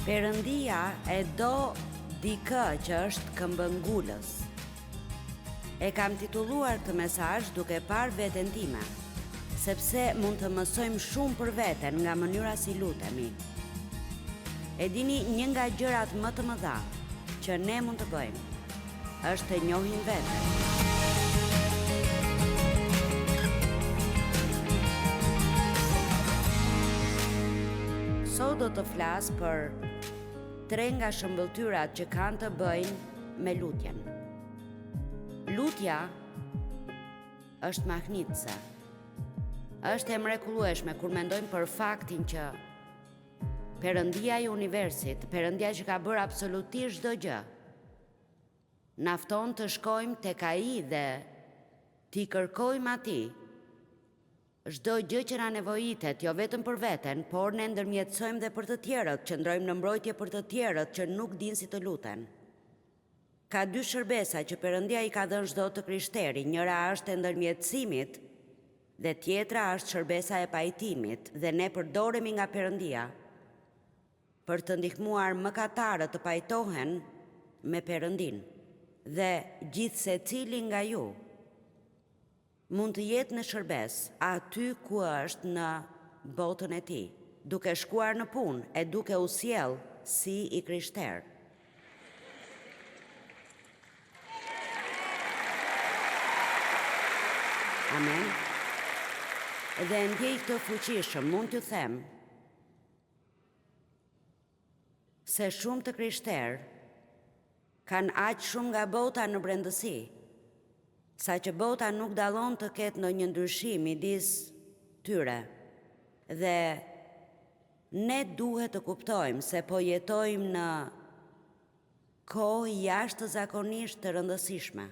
Perëndia e do dikë që është këmbëngulës. E kam titulluar këtë mesazh duke parë veten time, sepse mund të mësojmë shumë për veten nga mënyra si lutemi. E dini, një nga gjërat më të mëdha që ne mund të bëjmë është të njohim veten. Sot do të flas për 3 nga shëmbëltyrat që kanë të bëjnë me lutjen. Lutja është mahnitëse. Është e mrekullueshme kur mendojmë për faktin që Perëndia i universit, Perëndia që ka bërë absolutisht çdo gjë, na fton të shkojmë tek ai dhe t'i kërkojmë atij çdo gjë që na nevojitet, jo vetëm për veten, por ne ndërmjetësojmë dhe për të tjerët, që ndrojmë në mbrojtje për të tjerët që nuk dinë si të luten. Ka 2 shërbesa që Perëndia i ka dhënë çdo të krishteri, njëra është e ndërmjetësimit dhe tjetra është shërbesa e pajtimit, dhe ne përdoremi nga Perëndia për të ndihmuar mëkatarët të pajtohen me Perëndin. Dhe gjithsecili nga ju mund të jetë në shërbes aty ku është në botën e tij, duke shkuar në punë e duke u sjell si i krishter. Amen. Dhe ndjej këtë fuqishëm, mund t'ju them se shumë të krishterë kanë aq shumë nga bota në brendësi, sa që bota nuk dallon të ketë ndonjë ndryshim midis tyre. Dhe ne duhet të kuptojmë se po jetojmë në kohë jashtëzakonisht të rëndësishme.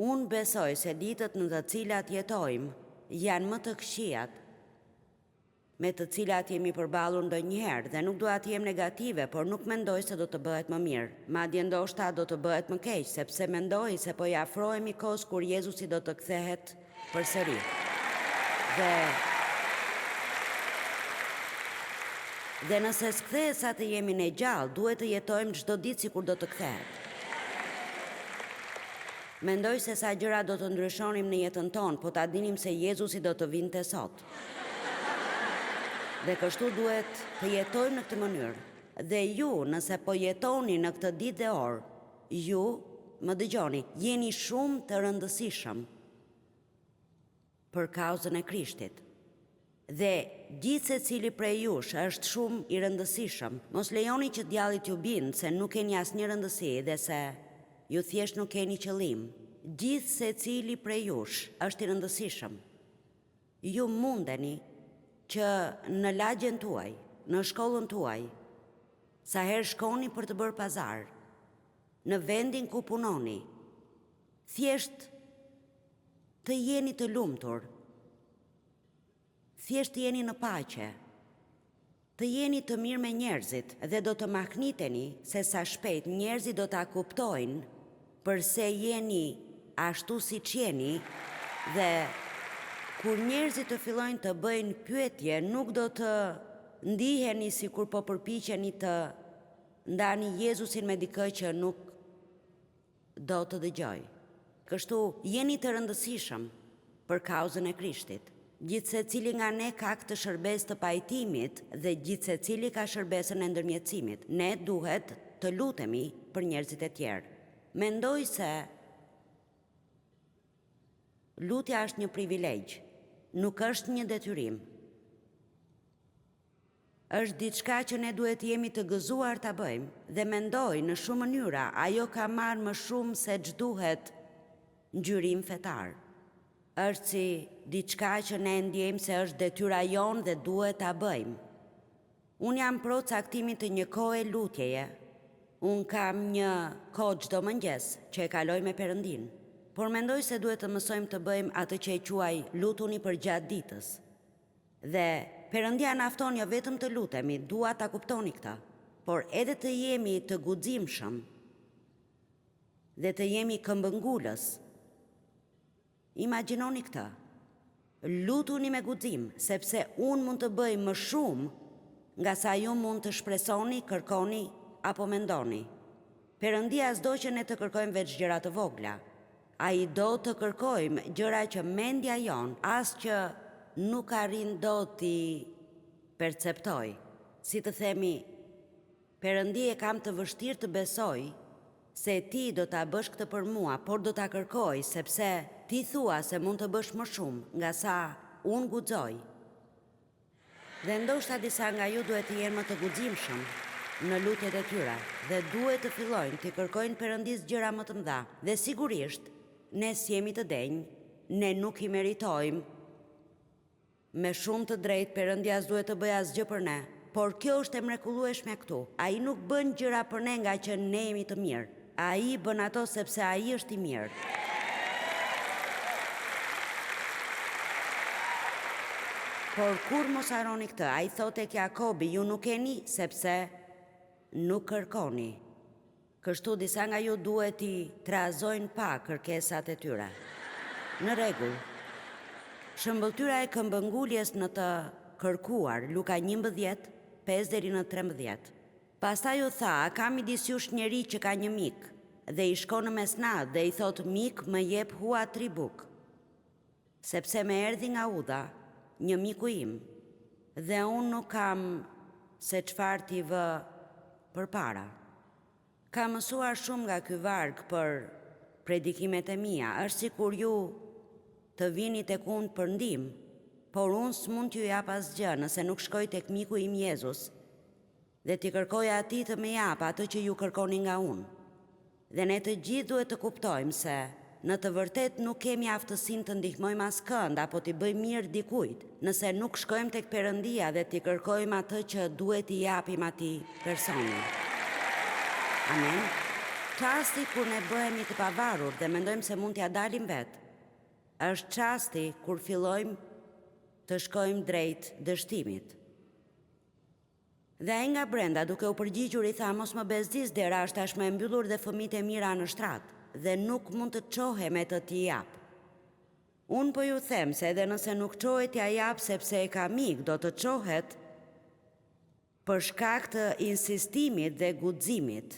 Unë besoj se ditët në të cilat jetojmë janë më të këqijat me të cilat jemi përballur ndonjëherë, dhe nuk dua të jem negative, por nuk mendoj se do të bëhet më mirë. Madje ndoshta do të bëhet më keq, sepse mendoj se po i afrohemi kohës kur Jezusi do të kthehet përsëri. Dhe nëse s'kthehet sa të jemi ne gjallë, duhet të jetojmë çdo ditë sikur do të kthehet. Mendoj se sa gjëra do të ndryshonim në jetën tonë, po ta dinim se Jezusi do të vinte sot. Dhe kështu duhet të jetojmë në këtë mënyrë. Dhe ju, nëse po jetoni në këtë ditë dhe orë, ju, më dëgjoni, jeni shumë të rëndësishëm për kauzën e Krishtit. Dhe gjithsecili prej jush është shumë i rëndësishëm. Mos lejoni që djallit ju bindë se nuk keni asnjë rëndësi dhe se ju thjesht nuk keni qëllim. Gjithsecili prej jush është i rëndësishëm. Ju mundeni që në lagjen tuaj, në shkollën tuaj, sa herë shkoni për të bërë pazar, në vendin ku punoni, thjesht të jeni të lumtur, thjesht të jeni në paqe, të jeni të mirë me njerëzit, dhe do të mahniteni se sa shpejt njerëzit do ta kuptojnë përse jeni ashtu siç jeni, dhe kur njerëzit të fillojnë të bëjnë pyetje, nuk do të ndiheni sikur po përpiqeni të ndani Jezusin me dikë që nuk do të dëgjoj. Kështu jeni të rëndësishëm për kauzën e Krishtit. Gjithsecili nga ne ka këtë shërbesë të pajtimit dhe gjithsecili ka shërbesën e ndërmjetësimit. Ne duhet të lutemi për njerëzit e tjerë. Mendoj se lutja është një privilegj. Nuk është një detyrim. Është diçka që ne duhet jemi të gëzuar ta bëjmë, dhe mendoj në shumë mënyra ajo ka marrë më shumë se ç'duhet ngjyrim fetar. Është si diçka që ne ndjejmë se është detyra jonë dhe duhet ta bëjmë. Unë jam pro caktimit të një kohe lutjeje. Unë kam një kohë çdo mëngjes që e kaloj me Perëndin. Por mendoj se duhet të mësojmë të bëjmë atë që e quaj lutuni për gjatë ditës. Dhe Perëndia na fton jo vetëm të lutemi, dua ta kuptoni këtë, por edhe të jemi të guximshëm dhe të jemi këmbëngulës. Imagjinoni këtë. Lutuni me guxim, sepse unë mund të bëj më shumë nga sa ju mund të shpresoni, kërkoni apo mendoni. Perëndia s'do që ne të kërkojmë veç gjëra të vogla. Ai do të kërkojmë gjëra që mendja jon as që nuk arrin dot t'i perceptoj. Si të themi, Perëndie kam të vështirë të besoj se ti do ta bësh këtë për mua, por do ta kërkoj sepse ti thua se mund të bësh më shumë nga sa unë guxoj. Dhe ndoshta disa nga ju duhet të jenë më të guximshëm në lutjet e tyre dhe duhet të fillojnë të kërkojnë Perëndis gjëra më të mëdha. Dhe sigurisht, ne si jemi të denj, ne nuk i meritojmë. Me shumë të drejtë Perëndia s'duhet të bëjë asgjë për ne, por kjo është e mrekullueshme këtu. Ai nuk bën gjëra për ne nga që ne jemi të mirë. Ai bën ato sepse ai është i mirë. Por kur mos harroni këtë, ai thotë tek Jakobi, ju nuk keni sepse nuk kërkoni. Kështu disa nga ju duhet i trazojnë pak kërkesat e tyre. Në rregull. Shëmbëltyra e këmbënguljes në të kërkuar, Luka 11, 5 deri në 13. Pastaj u tha, a ka midis jush njeri që ka një mik, dhe i shkon në mesnat dhe i thot, mik, më jep hua 3 buk. Sepse me erdhi nga udha, një miku im, dhe unë nuk kam se çfarë t'i vë përpara. Ka mësuar shumë nga ky varg për predikimet e mia, është sikur ju të vini tek unë për ndihmë, por unë s'mund t'ju jap asgjë nëse nuk shkoj tek miku im Jezus dhe t'i kërkoj atij të më jap atë që ju kërkoni nga unë. Dhe ne të gjithë duhet të kuptojmë se në të vërtet nuk kemi aftësinë të ndihmojmë askënd apo t'i bëjmë mirë dikujt, nëse nuk shkojmë tek Perëndia dhe t'i kërkojmë atë që duhet t'i japim atij personi. Amen. Çasti kur ne bëhemi të pavarur dhe mendojmë se mund t'ia dalim vetë, është çasti kur fillojmë të shkojmë drejt dështimit. Dhe ai nga brenda, duke u përgjigjur, i tha, mos më bezdis, dera është tashmë e mbyllur dhe fëmijët e mira në shtrat, dhe nuk mund të çohem e të t'i jap. Unë po ju them se edhe nëse nuk çohet t'ia jap sepse e ka mik, do të çohet për shkak të insistimit dhe guximit.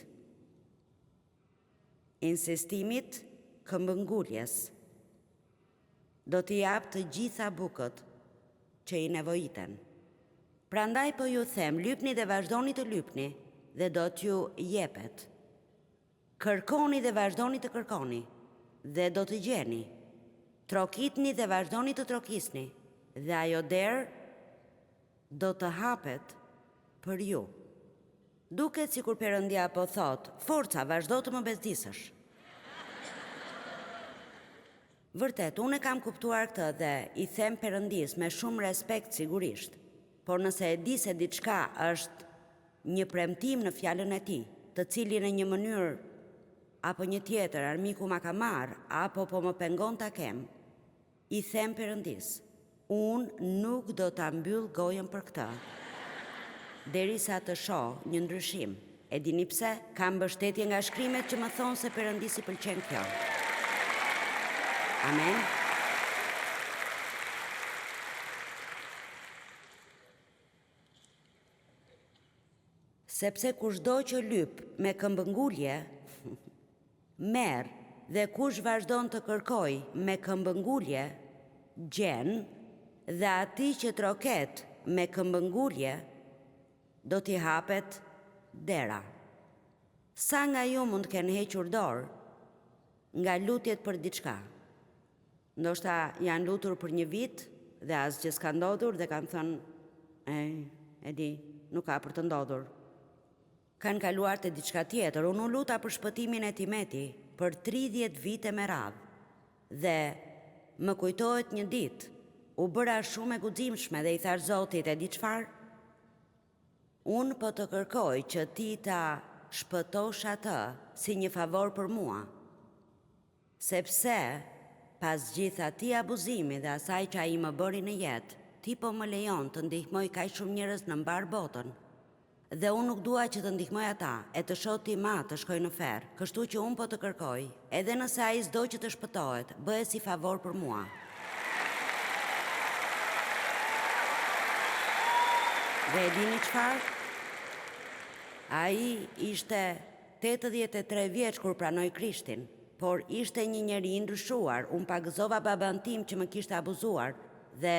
Insistimit këmbënguljes. Do t'i jap të gjitha bukët që i nevojiten. Prandaj po ju them, lypni dhe vazhdoni të lypni dhe do t'ju jepet. Kërkoni dhe vazhdoni të kërkoni dhe do të gjeni. Trokitni dhe vazhdoni të trokisni dhe ajo derë do të hapet për ju. Duket sikur Perëndia po thot, forca, vazhdo të më bezdisësh. Vërtet, unë kam kuptuar këtë dhe i them Perëndis me shumë respekt sigurisht, por nëse e di se diçka është një premtim në fjalën e tij, të cilin në një mënyrë apo një tjetër armiku ma ka marrë apo po më pengon ta kem, i them Perëndis, unë nuk do ta mbyll gojën për këtë, derisa të shoh një ndryshim. E dini pse? Kam mbështetje nga shkrimet që më thonë se Perëndis i pëlqen kjo. Amen. Sepse kushdo që lyp me këmbëngulje, merr, dhe kush vazhdon të kërkoj me këmbëngulje, gjen, dhe atij që troket me këmbëngulje, do t'i hapet dera. Sa nga ju mund të kenë hequr dorë nga lutjet për diçka? Ndoshta janë lutur për një vit dhe asgjë s'ka ndodhur dhe kanë thënë, e di, nuk ka për të ndodhur. Kanë kaluar te diçka tjetër. Unë luta për shpëtimin e Timeti për 30 vite me radhë dhe më kujtohet një ditë, u bëra shumë e guximshme dhe i thash Zotit, e di çfarë? Unë po të kërkoj që ti ta shpëtosh atë si një favor për mua, sepse pas gjithë atij abuzimi dhe asaj që ai më bëri në jetë, ti po më lejon të ndihmoj kaq shumë njerëz në mbar botën. Dhe unë nuk dua që të ndihmoj ata e të shoh ti ma të shkoj në ferr, kështu që unë po të kërkoj, edhe nëse ai s'do që të shpëtohet, bëhe si favor për mua. Dhe e dini çfarë? Ai ishte 83 vjeç kur pranoi Krishtin, por ishte një njeri i ndryshuar. Unë pagëzova baban tim që më kishte abuzuar dhe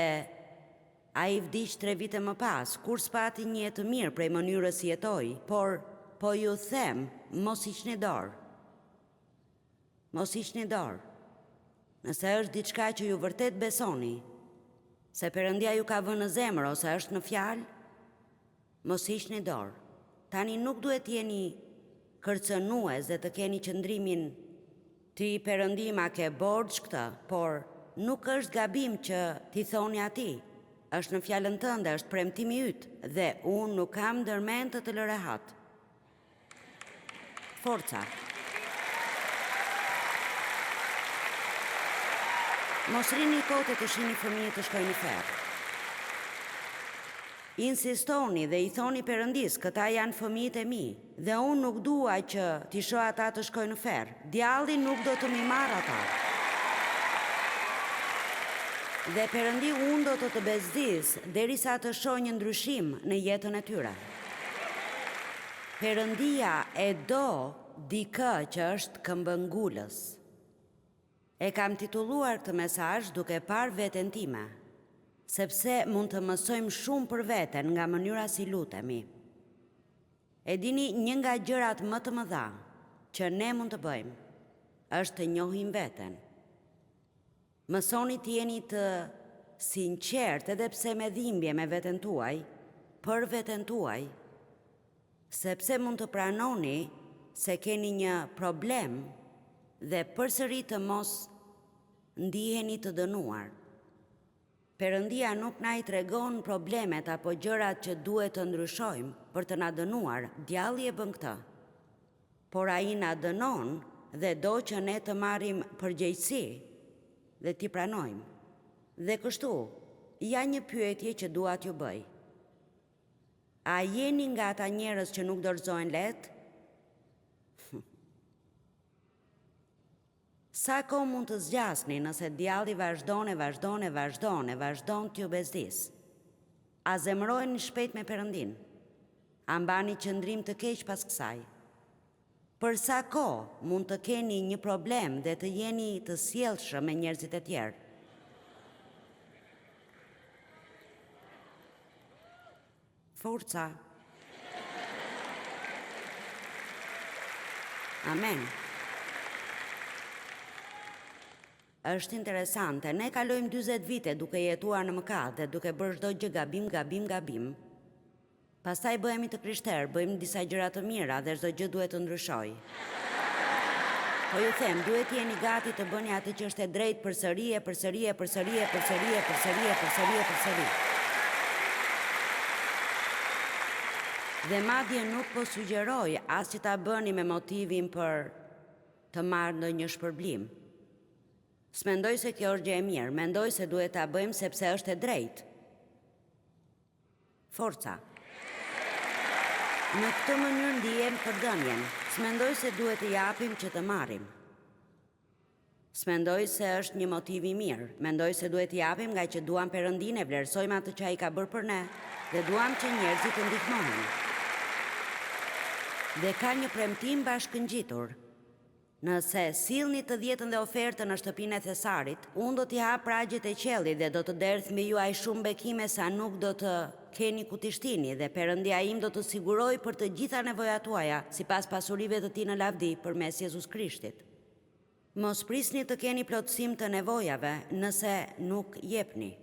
ai vdiq 3 vite më pas, kur s'pati një jetë të mirë prej mënyrës si jetoi, por po ju them, mos hiqni dorë. Mos hiqni dorë. Nëse është diçka që ju vërtet besoni, se Perëndia ju ka vënë në zemër ose është në fjalë, mos hiqni dorë. Tani nuk duhet jeni kërcënues dhe të keni qëndrimin ti Perëndi ma ke borxh këtë, por nuk është gabim që ti thoni atij. Është në fjalën tënde, është premtimi yt dhe unë nuk kam ndërmend të të lë rehat. Forca. Mos rini kote të shihni fëmijët të shkojnë në ferr. Insistoni dhe i thoni Perëndis, këta janë fëmijët e mi, dhe unë nuk dua që t'i shoh ata të shkojnë në ferr. Djalli nuk do të më marrë ata. Dhe Perëndi unë do të bezdis derisa të shoh një ndryshim në jetën e tyre. Perëndia e do dikë që është këmbëngulës. E kam titulluar këtë mesazh duke parë veten time, sepse mund të mësojmë shumë për veten nga mënyra si lutemi. E dini, një nga gjërat më të mëdha që ne mund të bëjmë është të njohim veten. Mësoni të jeni të sinqert edhe pse me dhimbje me veten tuaj, për veten tuaj, sepse mund të pranoni se keni një problem dhe përsëri të mos ndiheni të dënuar. Perëndia nuk na i tregon problemet apo gjërat që duhet të ndryshojmë për të na dënuar. Djalli e bën këtë. Por ai na dënon dhe do që ne të marrim përgjegjësi dhe t'i pranojmë. Dhe kështu, ja një pyetje që dua t'ju bëj. A jeni nga ata njerëz që nuk dorëzohen lehtë? Sa kohë mund të zgjasni nëse djalli vazhdon t'ju bezdis? A zemërojeni shpejt me Perëndin? A mbani qëndrim të keq pas kësaj? Për sa kohë mund të keni një problem dhe të jeni të sjellshëm me njerëzit e tjerë? Forca. Amen. Është interesante, ne kalojmë 40 vite duke jetuar në mëkat dhe duke bërë çdo gjë gabim. Pastaj bëhemi të krishterë, bëjmë disa gjëra të mira dhe çdo gjë duhet të ndryshojë. Po ju them, duhet jeni gati të bëni atë që është e drejtë përsëri. Dhe madje nuk po sugjeroj as që ta bëni me motivin për të marrë ndonjë shpërblim. S'mendoj se kjo është gjë e mirë, mendoj se duhet ta bëjmë sepse është e drejtë. Forca. Në këtë mënyrë ndihem përdënjen. S'mendoj se duhet të japim që të marrim. S'mendoj se është një motiv i mirë. Mendoj se duhet të japim nga që duam Perëndin, e vlerësojmë atë që ai ka bërë për ne dhe duam që njerëzit të ndihmohen. Dhe ka një premtim bashkëngjitur. Nëse sillni të 10 dhe ofertën në shtëpinë e Thesarit, unë do t'i hap pragjet e qiellit dhe do të derdh mbi ju aq shumë bekime sa nuk do të keni ku t'i shtini, dhe Perëndia im do të siguroj për të gjitha nevojat tuaja sipas pasurive të tij në lavdi përmes Jezus Krishtit. Mos prisni të keni plotësim të nevojave nëse nuk jepni.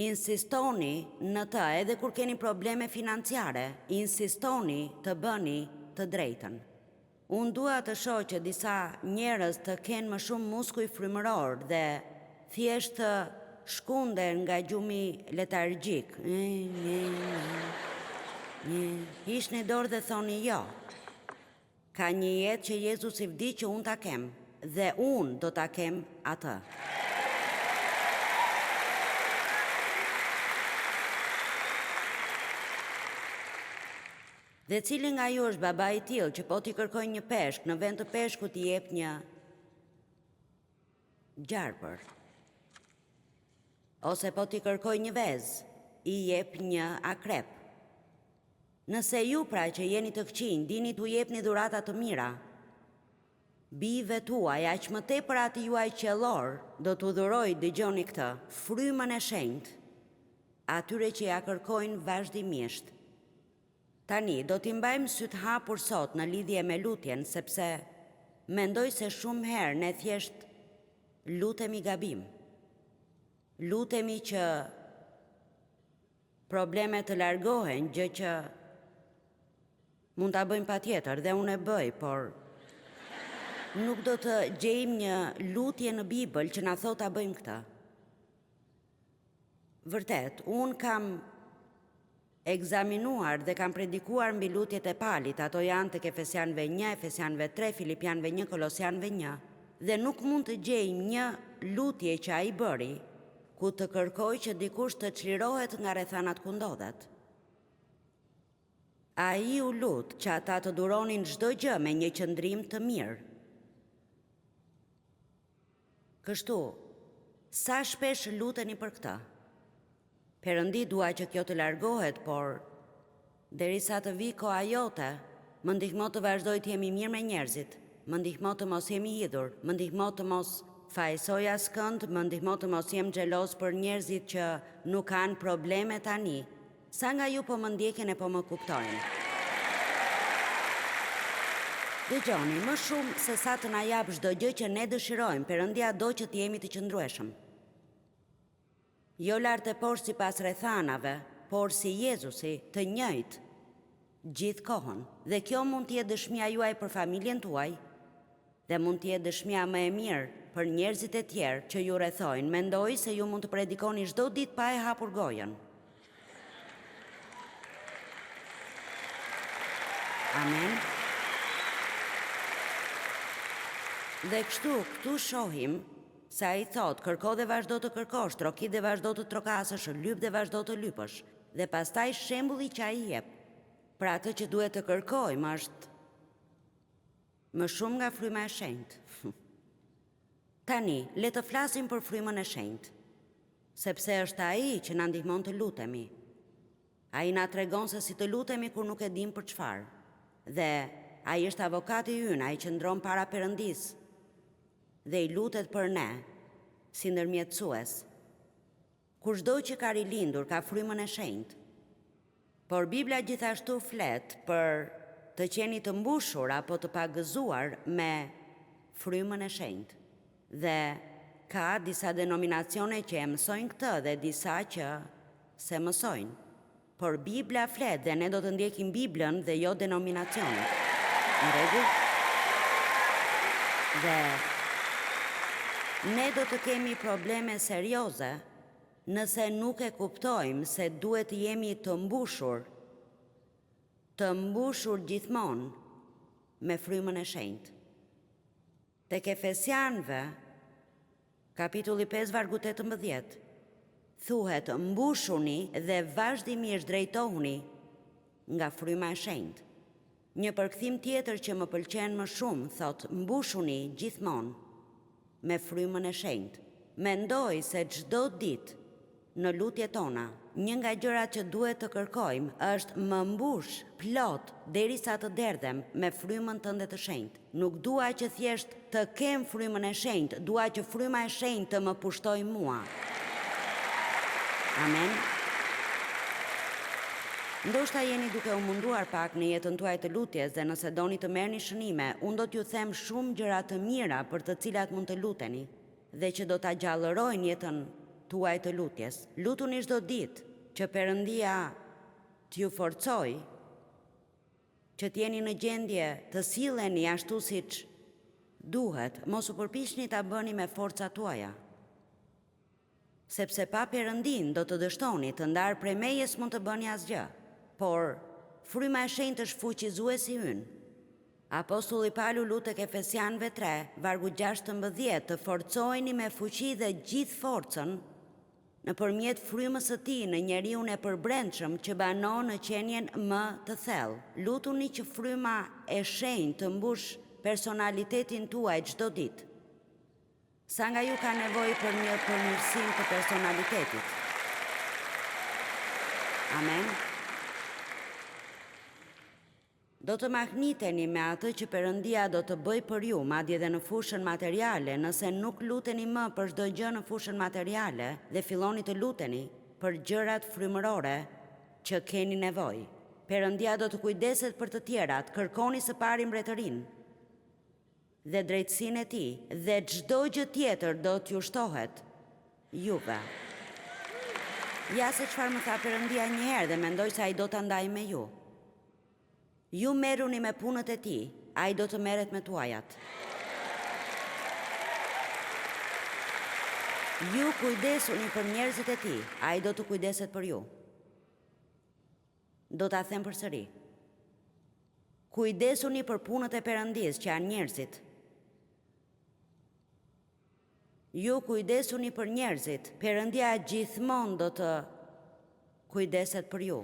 Insistoni në të edhe kur keni probleme financiare, insistoni të bëni të drejtën. Unë dua të shoh që disa njerëz të kenë më shumë muskuj frymëror dhe thjesht të shkunden nga gjumi letargjik. Hiqni dorë dhe thoni jo. Ka një jetë që Jezus i vdi që unë ta kem, dhe unë do ta kem atë. Dhe cili nga ju është baba i tillë që po t'i kërkoj një peshk, në vend të peshkut t'i jep një gjarpër? Ose po t'i kërkoj një vezë, i jep një akrep. Nëse ju pra që jeni të këqinj, dini t'u jepni dhurata të mira, bijve tuaj, aq më tepër ati juaj qellor, do t'u dhuroj, dëgjoni këtë, frymën e shenjtë, atyre që ja kërkojnë vazhdimisht. Tani, do t'i mbajmë syt hapur sot në lidhje me lutjen, sepse mendoj se shumë herë ne thjesht lutemi gabim. Lutemi që problemet të largohen, gjë që mund ta bëjmë patjetër dhe unë e bëj, por nuk do të gjejmë një lutje në Bibël që na thot ta bëjmë këtë. Vërtet, unë kam egzaminuar dhe kam predikuar mbi lutjet e palit, ato janë tek Efesianëve 1, Efesianëve 3, Filipianëve 1, Kolosianëve 1, dhe nuk mund të gjejmë një lutje që ai bëri ku të kërkoj që dikush të çlirohet nga rrethanat ku ndodhet. Ai u lut që ata të duronin çdo gjë me një qëndrim të mirë. Kështu, sa shpesh luteni për këtë? Perëndi, dua që kjo të largohet, por derisa të vi koha jote, më ndihmo të vazhdoj të jemi mirë me njerëzit, më ndihmo të mos jemi hidhur, më ndihmo të mos fajsoj askënd, më ndihmo të mos jem xheloz për njerëzit që nuk kanë probleme tani. Sa nga ju po më ndjekin e po më kuptojnë? Dëgjoni, më shumë se sa të na jap çdo gjë që ne dëshirojmë, Perëndia do që të jemi të qëndrueshëm. Jo lart e poshtë sipas rrethanave, por si Jezusi, të njëjtë gjithë kohën. Dhe kjo mund të jetë dëshmia juaj për familjen tuaj, dhe mund të jetë dëshmia më e mirë për njerëzit e tjerë që ju rrethojnë. Mendoj se ju mund të predikoni çdo ditë pa e hapur gojën. Amen. Dhe kështu, këtu shohim sa i thot, kërko dhe vazhdo të kërkosh, troki dhe vazhdo të trokasësh, lyp dhe vazhdo të lypësh. Dhe pastaj shembulli që ai jep, pra atë që duhet të kërkojmë është më shumë nga fryma e shenjtë. Tani, le të flasim për frymën e shenjtë, sepse është ai që na ndihmon të lutemi. Ai na tregon se si të lutemi kur nuk e dim për çfarë. Dhe ai është avokati ynë, ai që ndron para Perëndisë dhe i lutet për ne si ndërmjetësues. Kushdo që ka rilindur ka frymën e shenjtë. Por Bibla gjithashtu flet për të qeni të mbushur apo të pagëzuar me frymën e shenjtë. Dhe ka disa denominacione që e mësojnë këtë dhe disa që se mësojnë. Por Bibla flet dhe ne do të ndjekim Biblën dhe jo denominacionet. Në rregull? Dhe ne do të kemi probleme serioze nëse nuk e kuptojmë se duhet të jemi të mbushur gjithmonë me frymën e shenjtë. Tek Efesianëve, kapitulli 5, vargu 18, thuhet mbushuni dhe vazhdimisht drejtohuni nga fryma e shenjtë. Një përkthim tjetër që më pëlqen më shumë thot mbushuni gjithmonë me frymën e shenjtë. Mendoj se çdo ditë në lutjet tona, një nga gjërat që duhet të kërkojmë është më mbush plot derisa të derdhem me frymën tënde të shenjtë. Nuk dua që thjesht të kem frymën e shenjtë, dua që fryma e shenjtë të më pushtojë mua. Amen. Ndoshta jeni duke u munduar pak në jetën tuaj të lutjes dhe nëse doni të merrni shënime, unë do t'ju them shumë gjëra të mira për të cilat mund të luteni dhe që do ta gjallërojnë jetën tuaj të lutjes. Lutuni çdo ditë që Perëndia t'ju forcoj që t'jeni në gjendje të silleni ashtu siç duhet, mos u përpiqni ta bëni me forcat tuaja. Sepse pa Perëndin do të dështoni, të ndarë prej mejes mund të bëni asgjë. Por fryma e shenjtë është fuqizuesi ynë. Apostulli Paulu lut tek Efesianëve 3, vargu 16, të forcoheni me fuqi dhe gjithë forcën nëpërmjet frymës së tij në njeriun e përbrendshëm që banon në qenien më të thellë. Lutuni që fryma e shenjtë të mbush personalitetin tuaj çdo ditë. Sa nga ju ka nevojë për një përmirësim të personalitetit? Amen. Do të mahniteni me atë që Perëndia do të bëj për ju, madje edhe në fushën materiale, nëse nuk luteni më për çdo gjë në fushën materiale dhe filloni të luteni për gjërat frymërore që keni nevojë. Perëndia do të kujdeset për të tjerat, kërkoni së pari mbretërinë dhe drejtësinë e tij, dhe çdo gjë tjetër do t'ju shtohet juve. Ja se çfarë më tha Perëndia një herë dhe mendoj se ai do ta ndajë me ju. Ju merruni me punët e tij, ai do të merret me tuajat. Ju kujdesuni për njerëzit e tij, ai do të kujdeset për ju. Do ta them përsëri. Kujdesuni për punët e Perëndisë që janë njerëzit. Ju kujdesuni për njerëzit, Perëndia gjithmonë do të kujdeset për ju.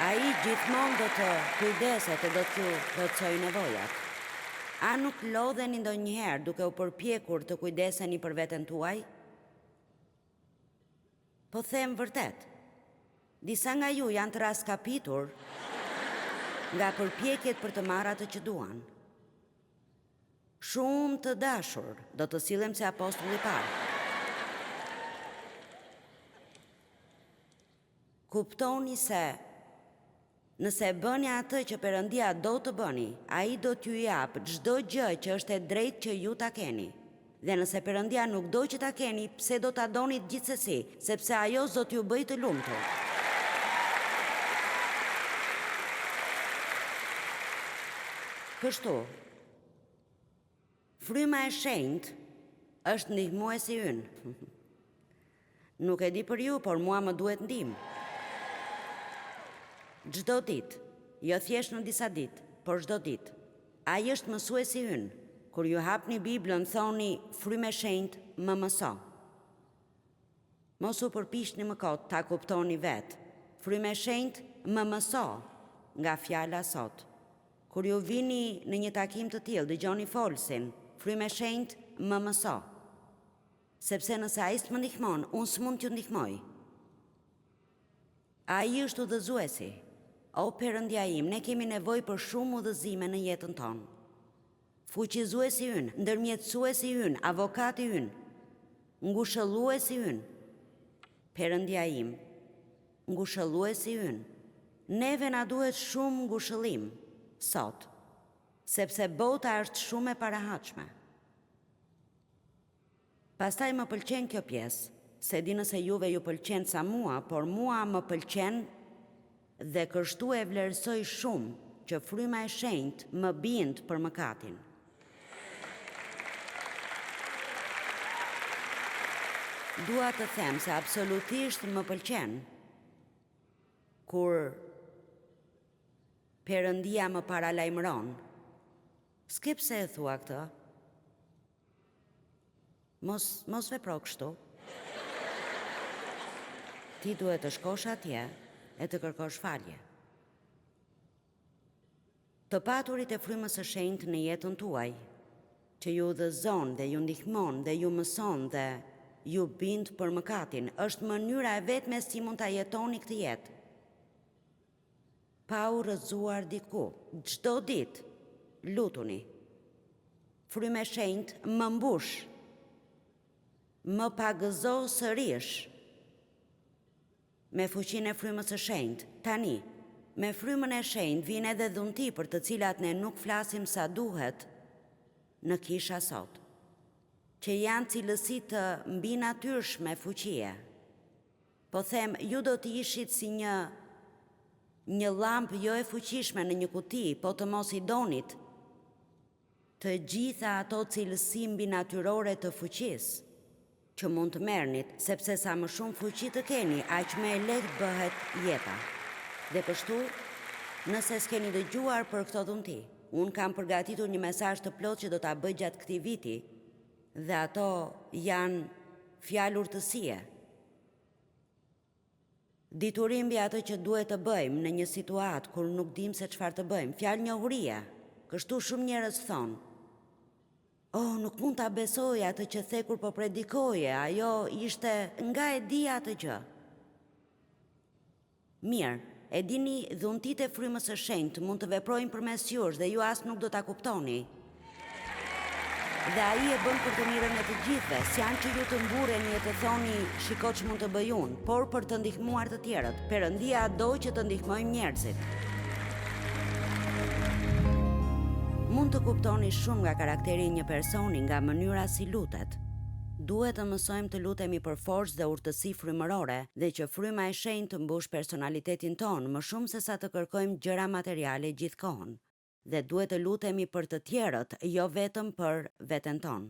Ai gjithmonë do të kujdeset e do t'ju plotësojë nevojat. A nuk lodheni ndonjëherë duke u përpjekur të kujdeseni për veten tuaj? Po them vërtet. Disa nga ju janë të raskapitur nga përpjekjet për të marrë atë që duan. Shumë të dashur, do të sillem si apostulli i parë. Kuptoni se nëse bëni atë që Perëndia do të bëni, ai do t'ju jap çdo gjë që është e drejtë që ju ta keni. Dhe nëse Perëndia nuk do që ta keni, pse do ta doni gjithsesi, sepse ajo do t'ju bëjë të lumtur. Kështu, fryma e shenjtë është ndihmuesi ynë. Nuk e di për ju, por mua më duhet ndihmë. Çdo ditë, jo thjesht në disa ditë, por çdo ditë. Ai është mësuesi ynë. Kur ju hapni Biblën, thoni frymë e shenjtë më mëso. Mos u përpiqni më kot ta kuptoni vetë. Frymë e shenjtë më mëso nga fjala sot. Kur ju vini në një takim të tillë, dëgjoni folsin, frymë e shenjtë më mëso. Sepse nëse ai s'më ndihmon, unë s'mund t'ju ndihmoj. Ai është udhëzuesi. O Perëndia im, ne kemi nevojë për shumë udhëzime në jetën tonë. Fuqizuesi ynë, ndërmjetësuesi ynë, avokati ynë, ngushëlluesi ynë. Perëndia im, ngushëlluesi ynë. Neve na duhet shumë ngushëllim sot, sepse bota është shumë e parahatshme. Pastaj më pëlqen kjo pjesë, se di nëse juve ju pëlqen sa mua, por mua më pëlqen dhe kështu e vlerësoj shumë që fryma e shenjtë më bind për mëkatin. Dua të them se absolutisht më pëlqen kur Perëndia më paralajmëron. S'ke pse e thua këtë? Mos vepro kështu. Ti duhet të shkosh atje e të kërkosh falje. Të paturit e frymës së shenjtë në jetën tuaj, që ju udhëzon dhe ju ndihmon dhe ju mëson dhe ju bind për mëkatin, është mënyra e vetme si mund ta jetoni këtë jetë. Pa u rrëzuar diku, çdo ditë, lutuni. Frymë e shenjtë më mbush, më pagëzo sërish me fuqinë e frymës së shenjtë. Tani, me frymën e shenjtë vjen edhe dhunti për të cilat ne nuk flasim sa duhet në kisha sot, që janë cilësi të mbinatyrshme fuqie. Po them, ju do të ishit si një llampë jo e fuqishme në një kuti, po të mos i donit të gjitha ato cilësi mbinatyrore të fuqisë që mund të mernit, sepse sa më shumë fuqi të keni, aq më e lehtë bëhet jeta. Dhe kështu, nëse s'keni dëgjuar për këto dhunti, unë kam përgatitur një mesazh të plot që do ta bëj gjatë këtij viti, dhe ato janë fjalë urtësie. Diturim mbi atë që duhet të bëjmë në një situatë kur nuk dim se çfarë të bëjmë, fjalë njohurie. Kështu shumë njerëz thonë, nuk mund ta besoj atë që the kur po predikoje, ajo ishte nga e di atë gjë. Mirë, e dini dhuntit e frymës së shenjtë mund të veprojnë përmes jush dhe ju as nuk do ta kuptoni. Dhe ai e bën për të mirën e të gjithëve, s'janë që ju të mburreni e të thoni shiko ç'mund të bëj unë, por për të ndihmuar të tjerët. Perëndia do që të ndihmojmë njerëzit. Mund të kuptoni shumë nga karakteri i një personi nga mënyra si lutet. Duhet të mësojmë të lutemi për forcë dhe urtësi frymërore dhe që fryma e shenjtë të mbush personalitetin ton më shumë se sa të kërkojmë gjëra materiale gjithkohon. Dhe duhet të lutemi për të tjerët, jo vetëm për veten tonë.